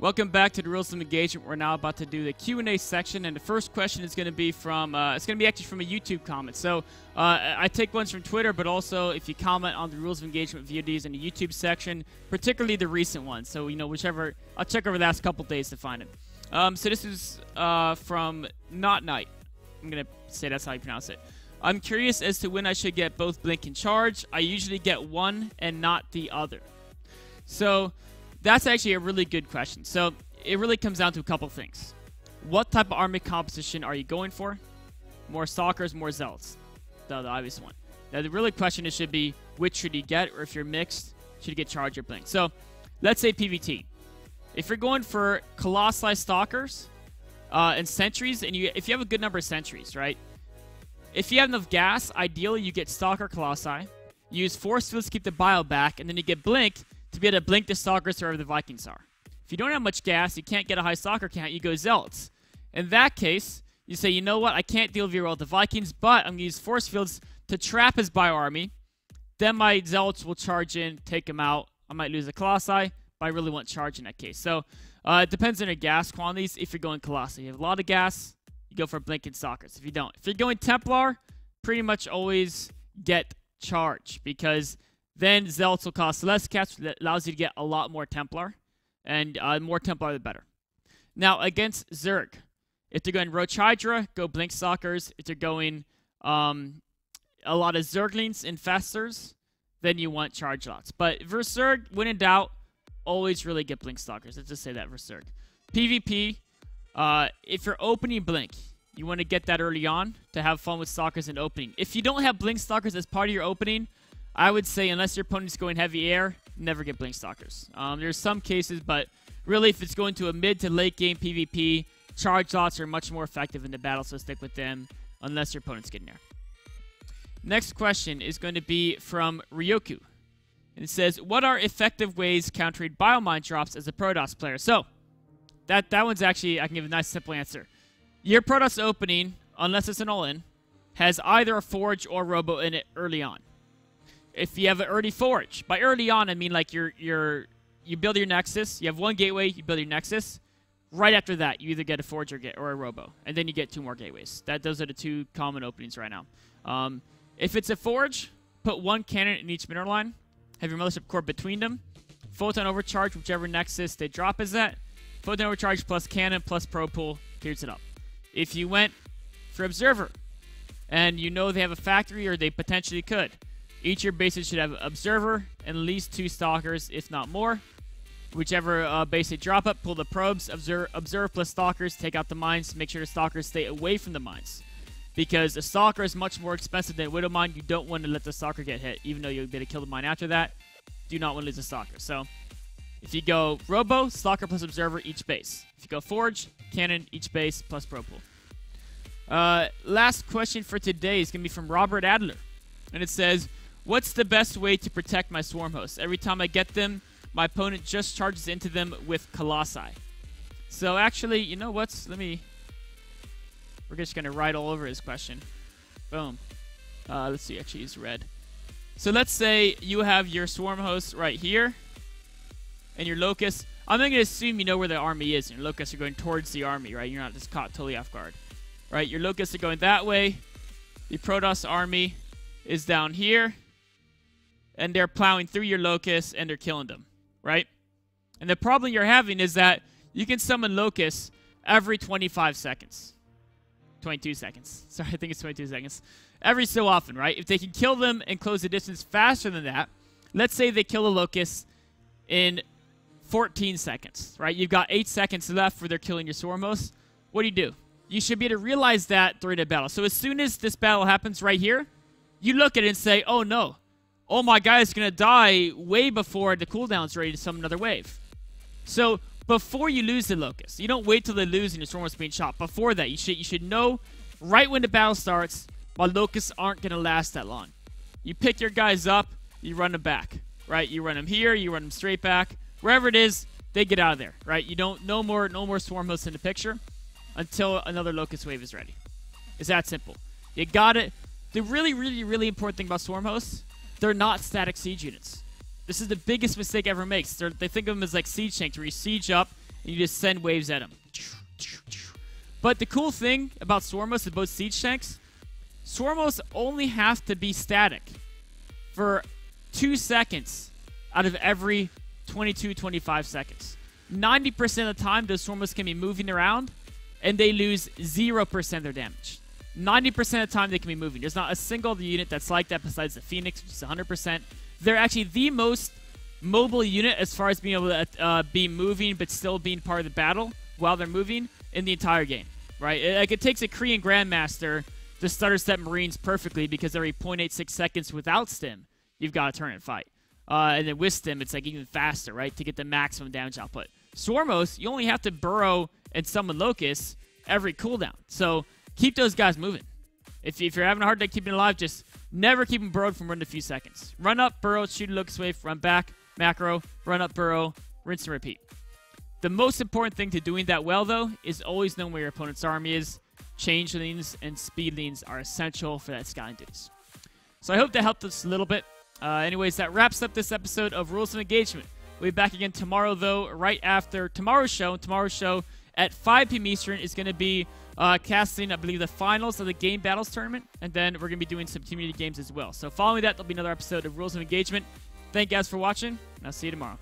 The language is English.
Welcome back to the Rules of Engagement. We're now about to do the Q&A section, and the first question is going to be from, it's going to be actually from a YouTube comment. So I take ones from Twitter, but also if you comment on the Rules of Engagement VODs in the YouTube section, particularly the recent ones. So, you know, whichever, I'll check over the last couple days to find it. So this is from Not Night. I'm going to say that's how you pronounce it. I'm curious as to when I should get both Blink and Charge. I usually get one and not the other. So that's actually a really good question. So it really comes down to a couple things. What type of army composition are you going for? More Stalkers, more Zealots. The obvious one. Now the really question is should be which should you get, or if you're mixed, should you get Charge or Blink? So let's say PvT. If you're going for Colossi Stalkers and Sentries, and if you have a good number of Sentries, right? If you have enough gas, ideally you get Stalker Colossi, use Force Fields to keep the Bile back, and then you get Blink to be able to blink the Stalkers wherever the Vikings are. If you don't have much gas, you can't get a high Stalker count, you go Zealots. In that case, you say, you know what, I can't deal very well with the Vikings, but I'm going to use Force Fields to trap his Bio Army. Then my Zealots will charge in, take him out. I might lose a Colossi, but I really want Charge in that case. So it depends on your gas quantities. If you're going Colossi, you have a lot of gas, you go for Blink and Stalkers. If you don't, if you're going Templar, pretty much always get Charge, because then Zealots will cost less cash. That allows you to get a lot more Templar. And more Templar, the better. Now, against Zerg, if they're going Roach Hydra, go Blink Stalkers. If they're going a lot of Zerglings and Festers, then you want Charge lots. But versus Zerg, when in doubt, always really get Blink Stalkers. Let's just say that versus Zerg. PvP, if you're opening Blink, you want to get that early on to have fun with Stalkers and opening. If you don't have Blink Stalkers as part of your opening, I would say, unless your opponent's going heavy air, never get Blink Stalkers. There's some cases, but really, if it's going to a mid to late game PvP, Charge lots are much more effective in the battle, so stick with them, unless your opponent's getting there. Next question is going to be from Ryoku. And it says, what are effective ways countering Biomine drops as a Protoss player? So, that one's actually, I can give a nice simple answer. Your Protoss opening, unless it's an all-in, has either a Forge or Robo in it early on. If you have an early Forge, by early on I mean like you build your Nexus, you have one gateway, you build your Nexus. Right after that, you either get a Forge or a Robo, and then you get 2 more gateways. Those are the 2 common openings right now. If it's a Forge, put 1 cannon in each mineral line, have your Mothership Core between them, Photon Overcharge, whichever Nexus they drop is at, Photon Overcharge plus cannon plus Pro Pool clears it up. If you went for Observer, and you know they have a factory or they potentially could, each of your bases should have Observer and at least 2 Stalkers, if not more. Whichever base they drop up, pull the probes, observe plus Stalkers, take out the mines, make sure the Stalkers stay away from the mines. Because a Stalker is much more expensive than a Widow Mine. You don't want to let the Stalker get hit, even though you'll be able to kill the mine after that. Do not want to lose a Stalker. So, if you go Robo, Stalker plus Observer, each base. If you go Forge, Cannon, each base, plus Pro Pool. Last question for today is going to be from Robert Adler. And it says, what's the best way to protect my Swarm hosts? Every time I get them, my opponent just charges into them with Colossi. So actually, you know what? We're just going to write all over his question. Boom. Let's see, actually use red. So let's say you have your Swarm host right here. And your Locust. I'm not going to assume you know where the army is. And your Locusts are going towards the army, right? You're not just caught totally off guard. Right? Your Locusts are going that way. The Protoss army is down here. And they're plowing through your Locusts and they're killing them. Right? And the problem you're having is that you can summon Locusts every 25 seconds. 22 seconds. Sorry, I think it's 22 seconds. Every so often, right? If they can kill them and close the distance faster than that, let's say they kill a Locust in 14 seconds, right? You've got 8 seconds left where they're killing your Swarm hosts. What do? You should be able to realize that during a battle. So as soon as this battle happens right here, you look at it and say, oh no. Oh, my guy is going to die way before the cooldown's ready to summon another wave. So before you lose the Locust, you don't wait till they lose and your Swarm is being shot. Before that, you should know right when the battle starts, my Locusts aren't going to last that long. You pick your guys up, you run them back, right? You run them here, you run them straight back. Wherever it is, they get out of there, right? You don't, no more Swarm hosts in the picture until another Locust wave is ready. It's that simple. You got it. The really, really, really important thing about Swarm hosts, they're not static siege units. This is the biggest mistake ever makes. They think of them as like siege tanks, where you siege up and you just send waves at them. But the cool thing about Swarmos and both siege tanks, Swarmos only have to be static for 2 seconds out of every 22-25 seconds. 90% of the time, those Swarmos can be moving around, and they lose 0% of their damage. 90% of the time, they can be moving. There's not a single other unit that's like that besides the Phoenix, which is 100%. They're actually the most mobile unit as far as being able to be moving but still being part of the battle while they're moving in the entire game, right? It takes a Korean Grandmaster to stutter step Marines perfectly because every 0.86 seconds without stim, you've got a turn and fight. And then with stim, it's like even faster, right, to get the maximum damage output. Swarmos, you only have to burrow and summon Locust every cooldown. So keep those guys moving. If you're having a hard time keeping alive, just never keep them burrowed from running a few seconds. Run up, burrow, shoot a Locust wave, run back, macro, run up, burrow, rinse and repeat. The most important thing to doing that well, though, is always knowing where your opponent's army is. Change lanes and speed lanes are essential for that scouting duties. So I hope that helped us a little bit. Anyways, that wraps up this episode of Rules of Engagement. We'll be back again tomorrow, though, right after tomorrow's show. Tomorrow's show at 5 p.m. Eastern is going to be casting, I believe, the finals of the Game Battles Tournament. And then we're going to be doing some community games as well. So following that, there'll be another episode of Rules of Engagement. Thank you guys for watching, and I'll see you tomorrow.